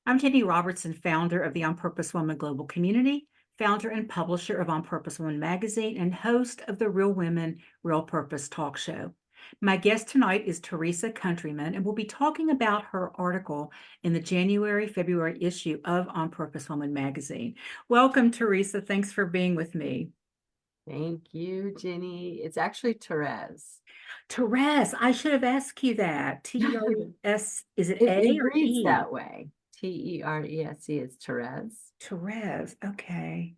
I'm Ginny Robertson, founder of the On Purpose Woman Global Community, founder and publisher of On Purpose Woman Magazine, and host of the Real Women, Real Purpose talk show. My guest tonight is Terese Countryman, and we'll be talking about her article in the January-February issue of On Purpose Woman Magazine. Welcome, Terese. Thanks for being with me. Thank you, Ginny. It's actually Terese. Terese, I should have asked you that. T-E-R-E-S, is it It, A it or reads E? that way. Terese. It's Terese. Terese, okay.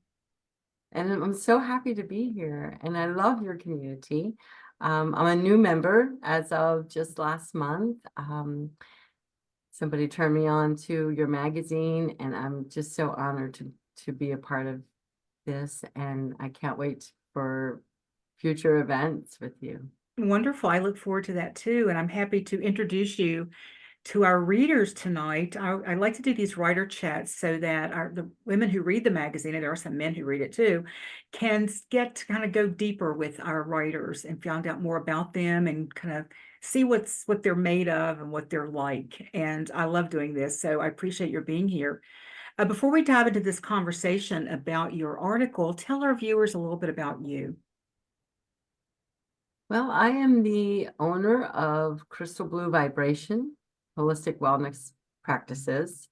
And I'm so happy to be here. And I love your community. I'm a new member as of just last month. Somebody turned me on to your magazine, and I'm just so honored to be a part of this. And I can't wait for future events with you. Wonderful. I look forward to that too. And I'm happy to introduce you to our readers tonight. I like to do these writer chats so that the women who read the magazine, and there are some men who read it too, can get to kind of go deeper with our writers and find out more about them and kind of see what they're made of and what they're like. And I love doing this. So I appreciate your being here. Before we dive into this conversation about your article, tell our viewers a little bit about you. Well, I am the owner of Crystal Blue Vibration Holistic Wellness Practices.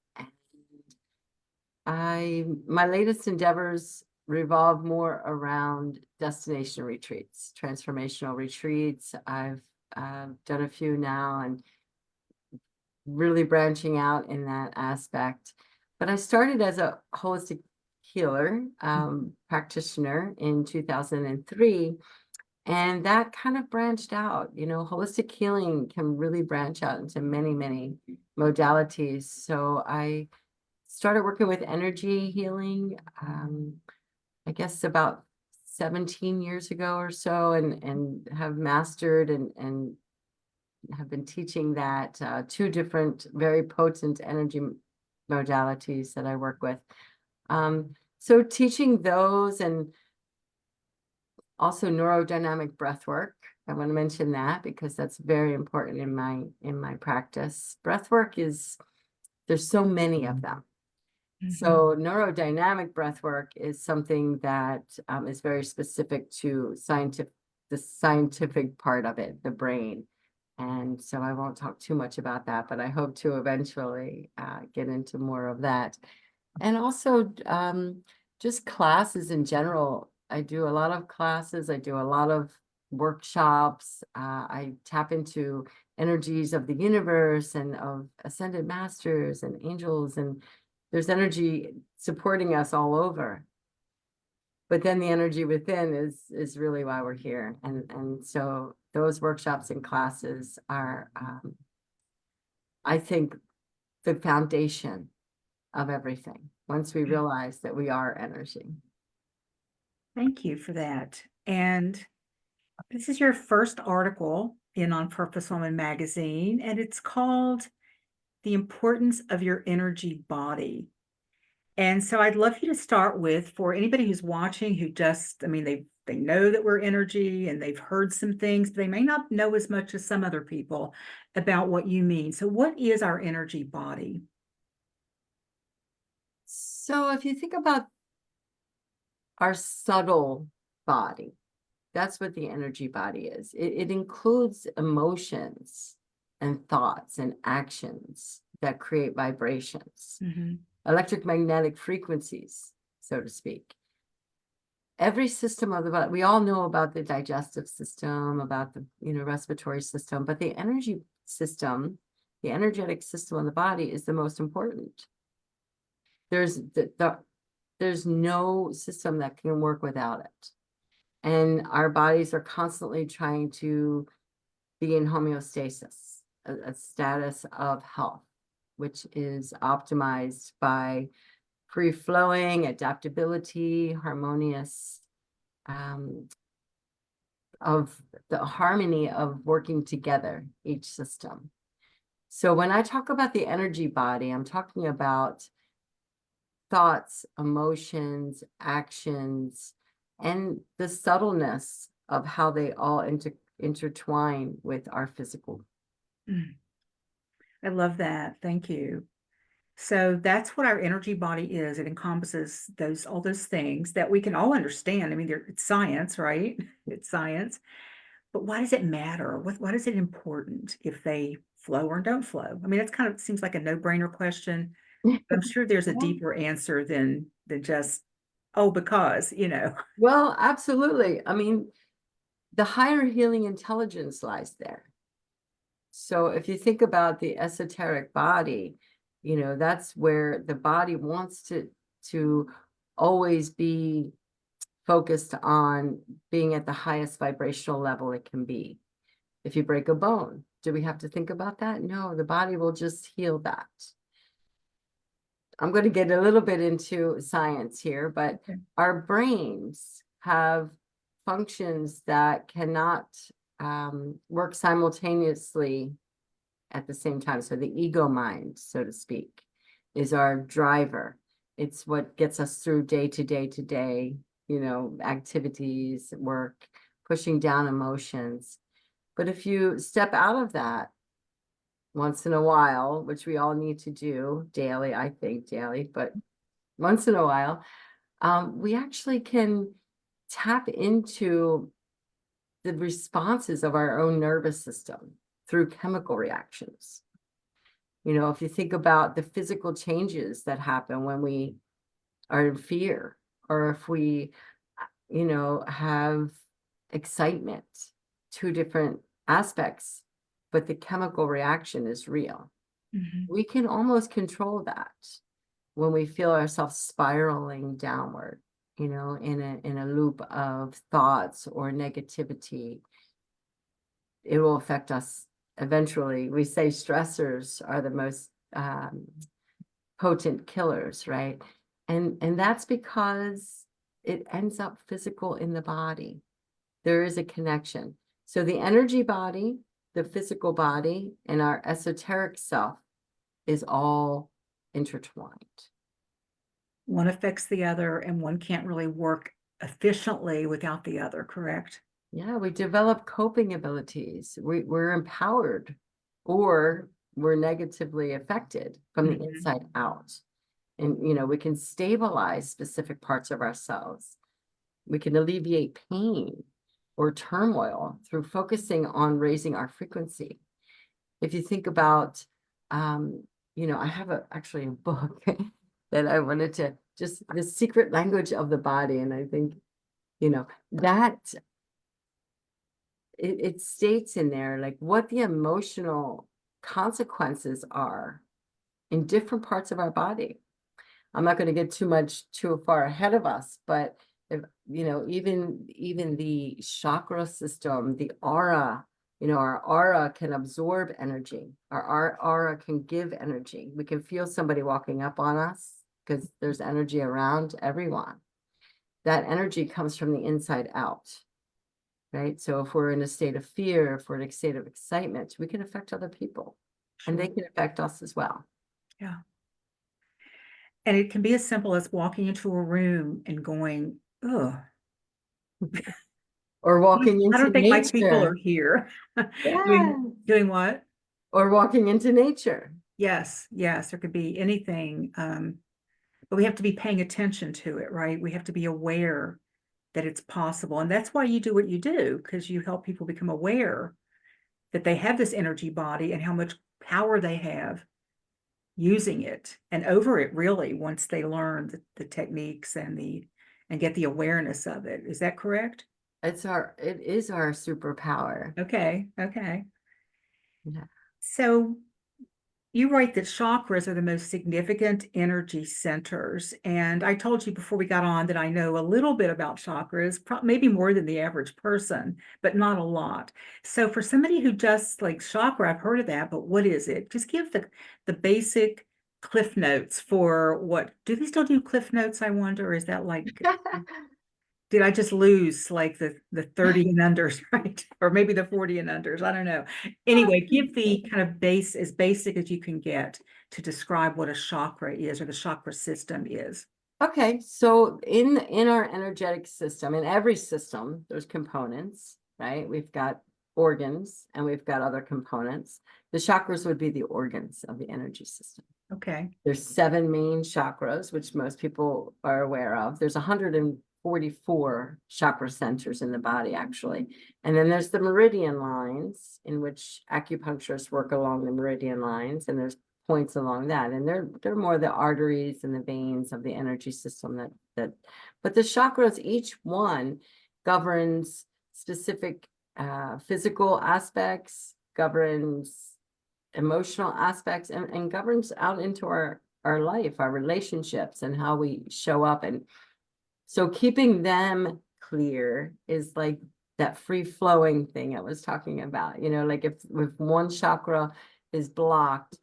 My latest endeavors revolve more around destination retreats, transformational retreats. I've done a few now and really branching out in that aspect. But I started as a holistic healer practitioner in 2003. And that kind of branched out. Holistic healing can really branch out into many, many modalities. So I started working with energy healing, I guess about 17 years ago or so, and have mastered and have been teaching that two different very potent energy modalities that I work with. So teaching those, and also neurodynamic breathwork. I want to mention that because that's very important in my practice. Breathwork there's so many of them. So neurodynamic breathwork is something that is very specific to the scientific part of it, the brain. And so I won't talk too much about that, but I hope to eventually get into more of that. And also just classes in general. I do a lot of classes. I do a lot of workshops. I tap into energies of the universe and of ascended masters and angels, and there's energy supporting us all over. But then the energy within is really why we're here. And so those workshops and classes are, I think, the foundation of everything once we realize that we are energy. Thank you for that. And this is your first article in On Purpose Woman magazine, and it's called The Importance of Your Energy Body. And so I'd love you to start with, for anybody who's watching who they know that we're energy and they've heard some things, but they may not know as much as some other people about what you mean. So what is our energy body? So if you think about our subtle body, that's what the energy body is. It includes emotions and thoughts and actions that create vibrations, electromagnetic frequencies, so to speak. Every system of the body, we all know about the digestive system, about the respiratory system, but the energy system, the energetic system of the body is the most important. There's no system that can work without it. And our bodies are constantly trying to be in homeostasis, a status of health, which is optimized by free-flowing, adaptability, harmonious, of the harmony of working together, each system. So when I talk about the energy body, I'm talking about thoughts, emotions, actions, and the subtleness of how they all intertwine with our physical. I love that. Thank you. So that's what our energy body is. It encompasses all those things that we can all understand. I mean, it's science, right? It's science. But why does it matter? Why is it important if they flow or don't flow? I mean, that's kind of seems like a no-brainer question. I'm sure there's a Yeah. deeper answer than just, oh, because, Well, absolutely. I mean, the higher healing intelligence lies there. So if you think about the esoteric body, that's where the body wants to always be focused on being at the highest vibrational level it can be. If you break a bone, do we have to think about that? No, the body will just heal that. I'm going to get a little bit into science here, but Okay. our brains have functions that cannot work simultaneously at the same time. So the ego mind, so to speak, is our driver. It's what gets us through day to day, activities, work, pushing down emotions. But if you step out of that once in a while, which we all need to do daily, I think daily, but once in a while, we actually can tap into the responses of our own nervous system through chemical reactions. If you think about the physical changes that happen when we are in fear, or if we, have excitement, two different aspects, but the chemical reaction is real. Mhm. We can almost control that when we feel ourselves spiraling downward, in a loop of thoughts or negativity. It will affect us eventually. We say stressors are the most potent killers, right? And that's because it ends up physical in the body. There is a connection. So the energy body, the physical body, and our esoteric self is all intertwined. One affects the other, and one can't really work efficiently without the other, correct? Yeah, we develop coping abilities. We're empowered, or we're negatively affected from the Mhm. inside out. And, we can stabilize specific parts of ourselves. We can alleviate pain or turmoil through focusing on raising our frequency. If you think about, I have actually a book that I wanted to just the secret language of the body. And I think, that it states in there like what the emotional consequences are in different parts of our body. I'm not going to get too far ahead of us, but if, even the chakra system, the aura, our aura can absorb energy. Our aura can give energy. We can feel somebody walking up on us because there's energy around everyone. That energy comes from the inside out, right? So if we're in a state of fear, if we're in a state of excitement, we can affect other people, and they Sure. can affect us as well. Yeah. And it can be as simple as walking into a room and going, "Ugh, Or walking I into don't think my people are nature. here." Yeah. Doing what? Or walking into nature. Yes, yes, there could be anything, but we have to be paying attention to it, right? We have to be aware that it's possible, and that's why you do what you do, because you help people become aware that they have this energy body and how much power they have using it and over it, really, once they learn the techniques and get the awareness of it. Is that correct? It is our superpower. Okay, okay. Yeah. So you write that chakras are the most significant energy centers. And I told you before we got on that I know a little bit about chakras, maybe more than the average person, but not a lot. So for somebody who just like chakra, I've heard of that, but what is it? Just give the basic cliff notes for what, do they still do cliff notes, I wonder? Or is that like, did I just lose like the 30 and unders, right? Or maybe the 40 and unders, I don't know. Anyway, give the kind of as basic as you can get to describe what a chakra is or the chakra system is. Okay, so in our energetic system, in every system, there's components, right? We've got organs and we've got other components. The chakras would be the organs of the energy system. Okay. There's 7 main chakras, which most people are aware of. There's 144 chakra centers in the body, actually. And then there's the meridian lines, in which acupuncturists work along the meridian lines, and there's points along that. And they're more the arteries and the veins of the energy system but the chakras, each one governs specific physical aspects, governs emotional aspects, and governs out into our life, our relationships, and how we show up. And so keeping them clear is like that free flowing thing I was talking about. Like if one chakra is blocked,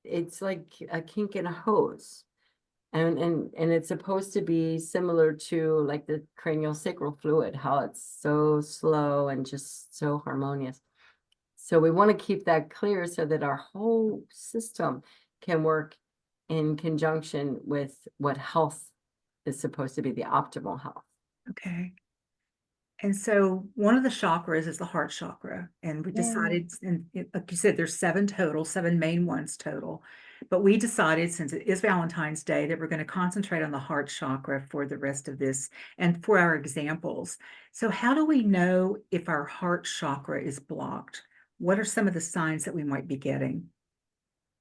it's like a kink in a hose. And it's supposed to be similar to like the cranial sacral fluid, how it's so slow and just so harmonious. So we want to keep that clear so that our whole system can work in conjunction with what health is supposed to be, the optimal health. Okay. And so one of the chakras is the heart chakra. And we Yeah. decided, like you said, there's 7 total, 7 main ones total. But we decided, since it is Valentine's Day, that we're going to concentrate on the heart chakra for the rest of this and for our examples. So how do we know if our heart chakra is blocked? What are some of the signs that we might be getting?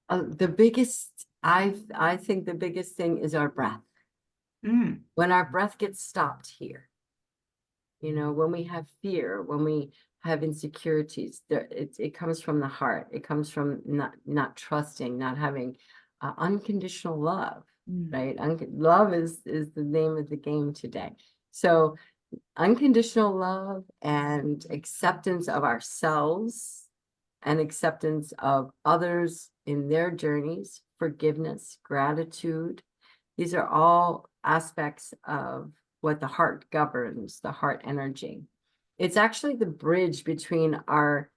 The biggest, I think the biggest thing is our breath. Mm, When our breath gets stopped here, when we have fear, when we have insecurities, it comes from the heart. It comes from not trusting, not having unconditional love, right? Love is the name of the game today. So unconditional love and acceptance of ourselves and acceptance of others in their journeys, forgiveness, gratitude. These are all aspects of what the heart governs, the heart energy. It's actually the bridge between our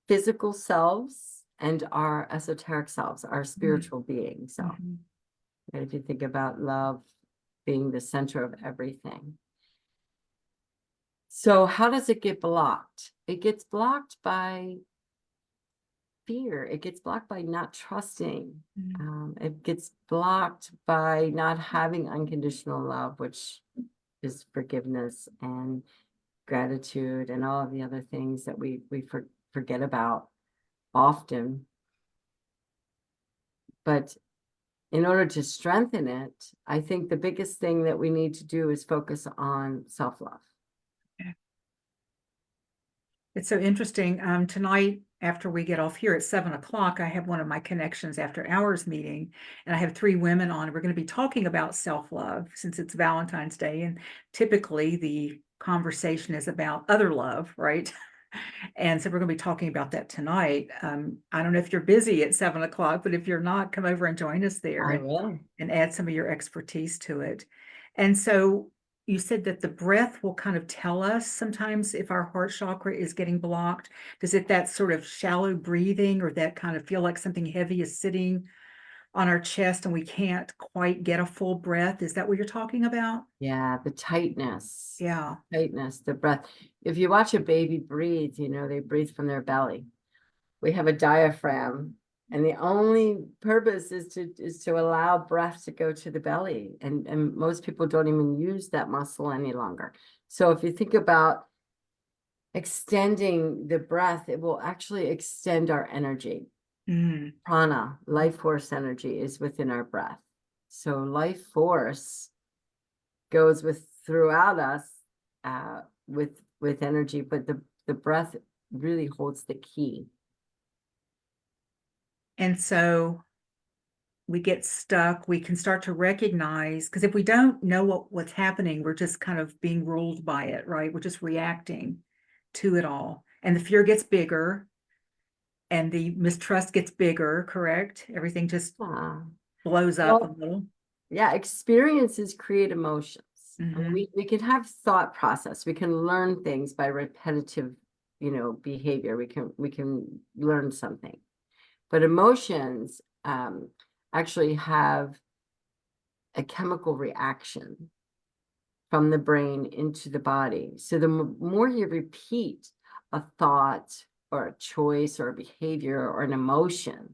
physical selves and our esoteric selves, our spiritual being. So if you think about love being the center of everything. So how does it get blocked? It gets blocked by fear. It gets blocked by not trusting. It gets blocked by not having unconditional love, which is forgiveness and gratitude and all of the other things that we forget about often. But in order to strengthen it, I think the biggest thing that we need to do is focus on self-love. It's so interesting. Tonight, after we get off here at 7 o'clock, I have one of my connections after hours meeting, and I have 3 women on. We're going to be talking about self-love since it's Valentine's Day, and typically the conversation is about other love, right? And so we're going to be talking about that tonight. I don't know if you're busy at 7 o'clock, but if you're not, come over and join us there and add some of your expertise to it. And so you said that the breath will kind of tell us sometimes if our heart chakra is getting blocked. Does it that sort of shallow breathing or that kind of feel like something heavy is sitting on our chest and we can't quite get a full breath? Is that what you're talking about? Yeah, the tightness. Yeah. Tightness, the breath. If you watch a baby breathe, they breathe from their belly. We have a diaphragm, and the only purpose is to allow breath to go to the belly. And most people don't even use that muscle any longer. So if you think about extending the breath, it will actually extend our energy. Prana, life force energy, is within our breath. So life force goes throughout us with energy, but the breath really holds the key. And so we get stuck, we can start to recognize, because if we don't know what's happening, we're just kind of being ruled by it, right? We're just reacting to it all. And the fear gets bigger and the mistrust gets bigger, correct? Everything just blows up a little. Yeah, experiences create emotions. I mean, we can have thought process. We can learn things by repetitive, behavior. We can learn something. But emotions actually have a chemical reaction from the brain into the body. So the more you repeat a thought or a choice or a behavior or an emotion,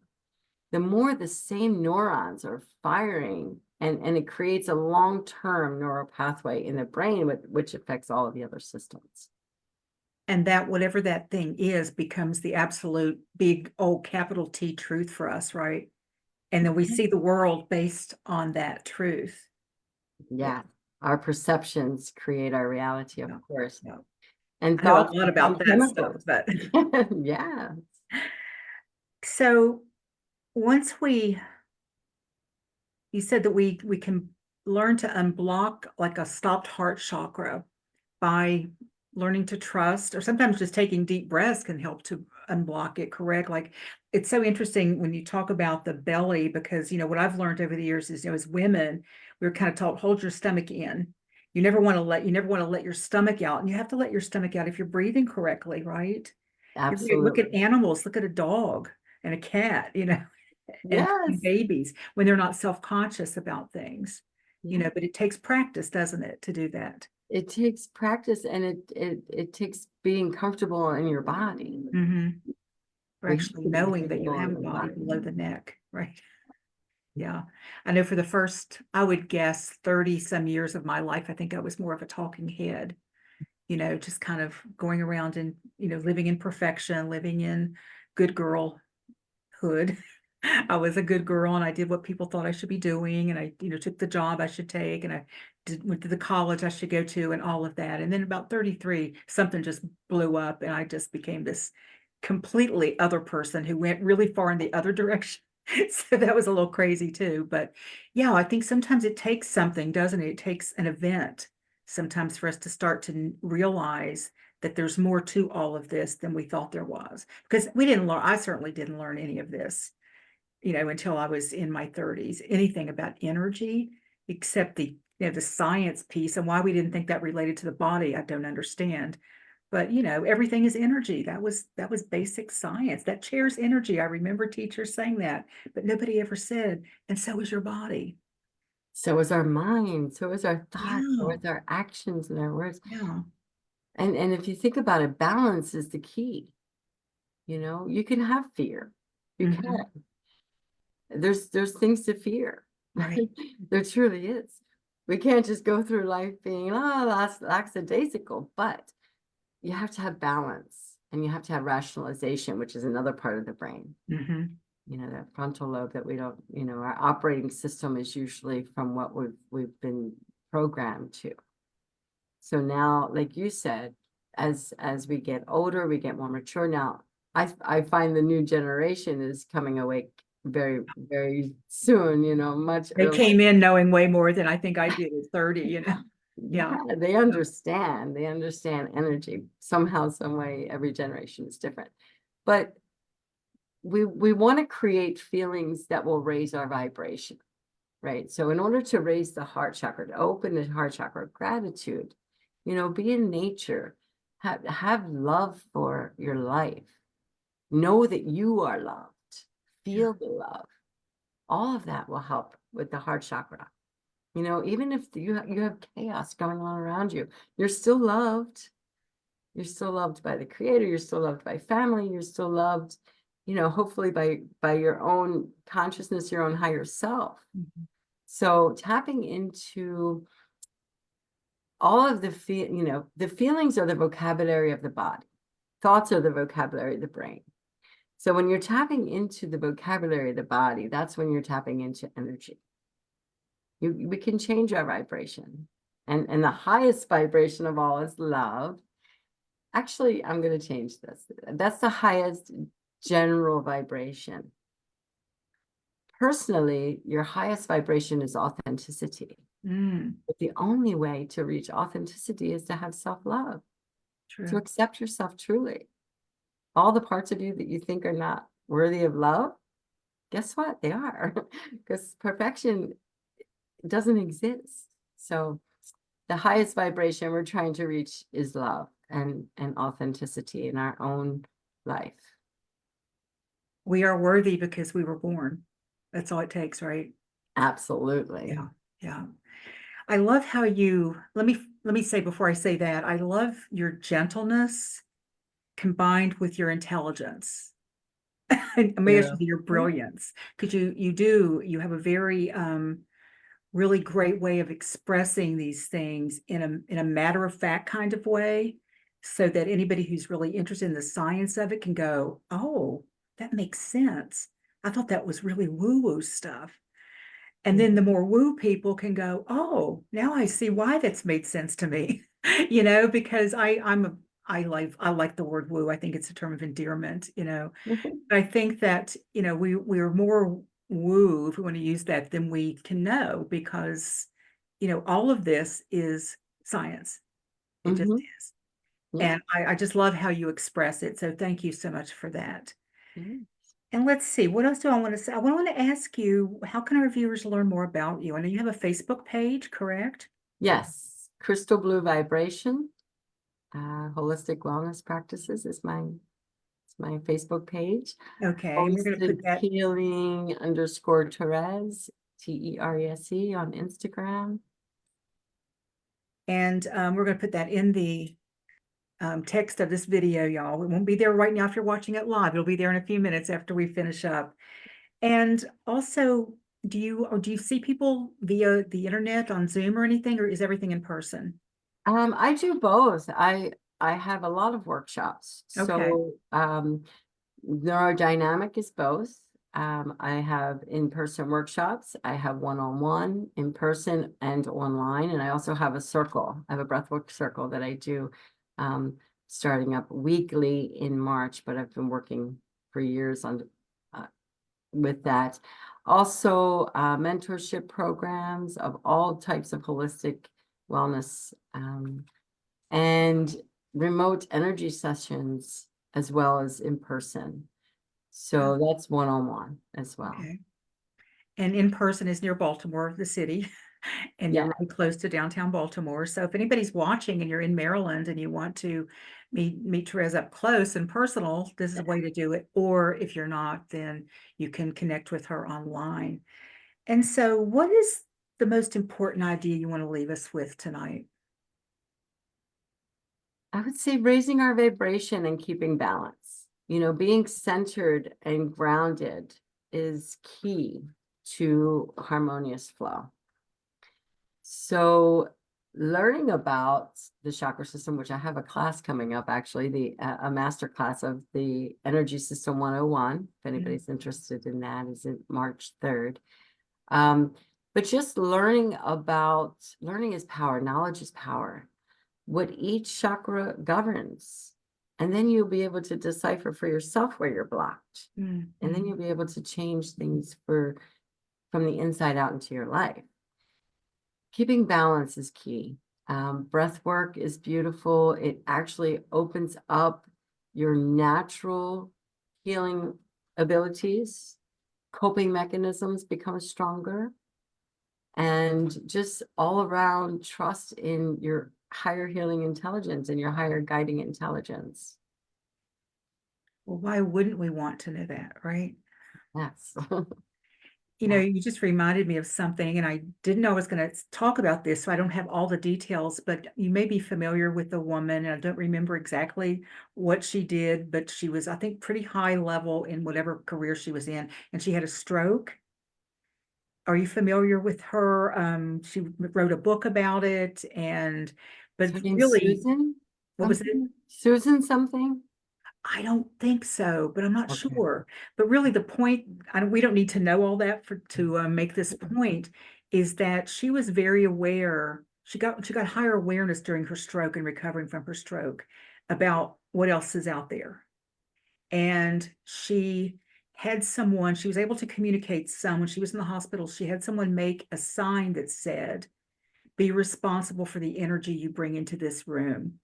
the more the same neurons are firing, and it creates a long-term neural pathway in the brain, which affects all of the other systems. And that whatever that thing is becomes the absolute big old capital T truth for us, right? And then we see the world based on that truth. Yeah, our perceptions create our reality, of Yeah, course. yeah. And I know a thoughts lot become about that stuff, chemicals. but Yeah. so once you said that we can learn to unblock like a stopped heart chakra by learning to trust, or sometimes just taking deep breaths can help to unblock it, correct? Like, it's so interesting when you talk about the belly, because, what I've learned over the years is, as women, we were kind of taught, hold your stomach in. You never want to let your stomach out. And you have to let your stomach out if you're breathing correctly, right? Look at Absolutely. animals, look at a dog and a cat, and Yes. babies when they're not self-conscious about things, Yeah. but it takes practice, doesn't it, to do that? It takes practice, and it takes being comfortable in your body. Mm-hmm. Or We have actually to be knowing that you comfortable have in a our body body. below the neck, right? Yeah. I know for the first, I would guess 30 some years of my life, I think I was more of a talking head, just kind of going around and, living in perfection, living in good girlhood. I was a good girl and I did what people thought I should be doing. And I, took the job I should take, and I went to the college I should go to, and all of that. And then about 33, something just blew up and I just became this completely other person who went really far in the other direction. So that was a little crazy too. But yeah, I think sometimes it takes something, doesn't it? It takes an event sometimes for us to start to realize that there's more to all of this than we thought there was. Because I certainly didn't learn any of this, until I was in my 30s, anything about energy, except the science piece, and why we didn't think that related to the body, I don't understand. But everything is energy. That was basic science. That chair's energy. I remember teachers saying that, but nobody ever said, and so is your body. So is our mind, so is our thoughts, so Yeah, is our actions and our words. yeah. And if you think about it, balance is the key. You can have fear. You can. Mhm. There's things to fear. Right. There truly is. We can't just go through life being that's lackadaisical, but you have to have balance, and you have to have rationalization, which is another part of the brain. Hmm. That frontal lobe that we don't, our operating system is usually from what we've been programmed to. So now, like you said, as we get older, we get more mature. Now, I find the new generation is coming awake very, very soon, much They earlier. came in knowing way more than I think I did at 30. Yeah. Yeah, they understand. They understand energy. Somehow, some way, every generation is different. But we want to create feelings that will raise our vibration, right? So in order to raise the heart chakra, to open the heart chakra, gratitude, be in nature, have love for your life, know that you are loved, feel the love. All of that will help with the heart chakra. Even if you have chaos going on around you, you're still loved. You're still loved by the creator. You're still loved by family. You're still loved, hopefully by your own consciousness, your own higher self. Mhm. So tapping into all of the the feelings are the vocabulary of the body. Thoughts are the vocabulary of the brain. So when you're tapping into the vocabulary of the body, that's when you're tapping into energy. We can change our vibration. And the highest vibration of all is love. Actually, I'm going to change this. That's the highest general vibration. Personally, your highest vibration is authenticity. Mm, But the only way to reach authenticity is to have self-love, to true. accept yourself truly. All the parts of you that you think are not worthy of love, guess what? They are, because perfection doesn't exist. So the highest vibration we're trying to reach is love and authenticity in our own life. We are worthy because we were born. That's all it takes, right? Absolutely. Yeah. Yeah. I love how let me say before I say that, I love your gentleness combined with your intelligence. imagine Yeah. your brilliance, because you have a very really great way of expressing these things in a matter-of-fact kind of way, so that anybody who's really interested in the science of it can go, oh, that makes sense. I thought that was really woo-woo stuff. And then the more woo people can go, oh, now I see why that's made sense to me. Because I like the word woo. I think it's a term of endearment. Mhm. But I think that, we're more woo, if we want to use that, than we can know, because, all of this is science. It just Mhm. is. Yeah. And I just love how you express it. So thank you so much for that. Mhm. And let's see, what else do I want to say? I want to ask you, how can our viewers learn more about you? I know you have a Facebook page, correct? Yes. Crystal Blue Vibration, Holistic Wellness Practices is my Facebook page. Okay, and we're going to Holistic put that, Healing underscore Terese, Terese on Instagram. and we're going to put that in the text of this video, y'all. It won't be there right now if you're watching it live. It'll be there in a few minutes after we finish up. And also, do you see people via the internet on Zoom or anything, or is everything in person? I do both. I have a lot of workshops. Okay, So Neurodynamic is both. I have in-person workshops. I have one-on-one, in-person, and online. And I also have a circle. I have a breathwork circle that I do starting up weekly in March, but I've been working for years on uh, with that. Also, mentorship programs of all types of holistic wellness and remote energy sessions as well as in person. So that's one-on-one as well. okay. And in person is near Baltimore, the city, and you're Yeah. really close to downtown Baltimore. So if anybody's watching and you're in Maryland and you want to meet Terese up close and personal, this is a way to do it. Or if you're not, then you can connect with her online. And so, what is the most important idea you want to leave us with tonight? I would say raising our vibration and keeping balance. Being centered and grounded is key to harmonious flow. So learning about the chakra system, which I have a class coming up, actually, a master class of the Energy System 101. If anybody's interested in that, is it March 3rd. But just learning is power, knowledge is power, what each chakra governs. And then you'll be able to decipher for yourself where you're blocked. Mm, And then mm. you'll be able to change things from the inside out into your life. Keeping balance is key. Breath work is beautiful. It actually opens up your natural healing abilities. Coping mechanisms become stronger. And just all around trust in your higher healing intelligence and your higher guiding intelligence. Well, why wouldn't we want to know that, right? Yes. Yeah. You just reminded me of something, and I didn't know I was going to talk about this, so I don't have all the details, but you may be familiar with the woman, and I don't remember exactly what she did, but she was, I think, pretty high level in whatever career she was in, and she had a stroke. Are you familiar with her? She wrote a book about it, Is but her name really, Susan what was it? something? Susan something? I don't think so, but I'm not Okay. sure. But really, the point, we don't need to know all that to make this point, is that she was very aware. She got higher awareness during her stroke and recovering from her stroke about what else is out there. And she was able to communicate some when she was in the hospital. She had someone make a sign that said, "Be responsible for the energy you bring into this room."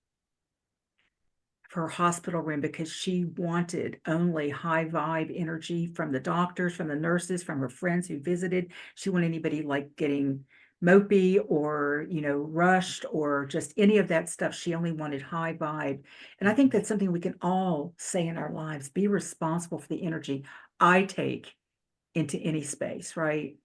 For her hospital room, because she wanted only high vibe energy from the doctors, from the nurses, from her friends who visited. She wanted anybody like getting mopey or, rushed or just any of that stuff. She only wanted high vibe. And I think that's something we can all say in our lives: be responsible for the energy I take into any space, right?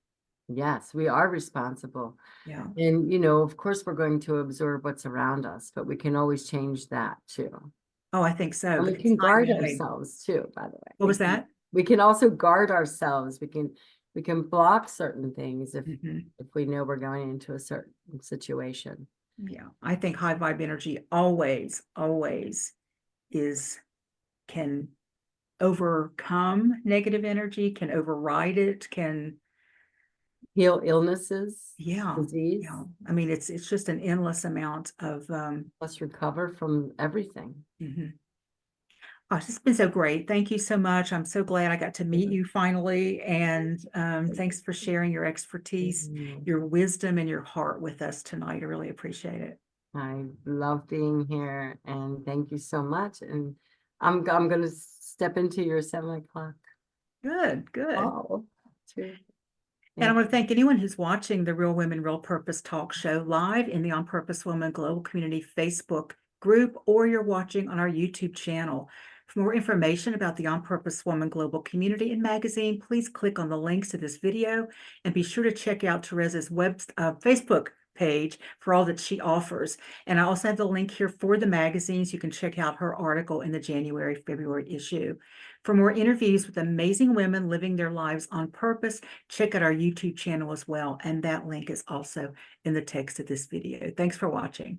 Yes, we are responsible. Yeah. And, of course, we're going to absorb what's around us, but we can always change that too. Oh, I think so, And we because can I guard know. ourselves too, by the way. What was that? we can also guard ourselves. We can block certain things Mhm. if we know we're going into a certain situation. Yeah, I think high vibe energy always, always can overcome negative energy, can override it, can, Heal illnesses, yeah, disease, yeah. I mean, it's just an endless amount of, let's recover from everything. mhm. Oh, it's just been so great. Thank you so much. I'm so glad I got to meet you finally. And thanks for sharing your expertise, Mhm. your wisdom, and your heart with us tonight. I really appreciate it. I love being here and thank you so much. And I'm going to step into your 7 o'clock Good, good. call too. And I Thank want to thank anyone who's watching the Real Women, Real Purpose talk show live in the On Purpose Woman Global Community Facebook group, or you're watching on our YouTube channel. For more information about the On Purpose Woman Global Community and magazine, please click on the links to this video and be sure to check out Teresa's Facebook page for all that she offers. And I also have the link here for the magazines. You can check out her article in the January, February issue. For more interviews with amazing women living their lives on purpose, check out our YouTube channel as well. And that link is also in the text of this video. Thanks for watching.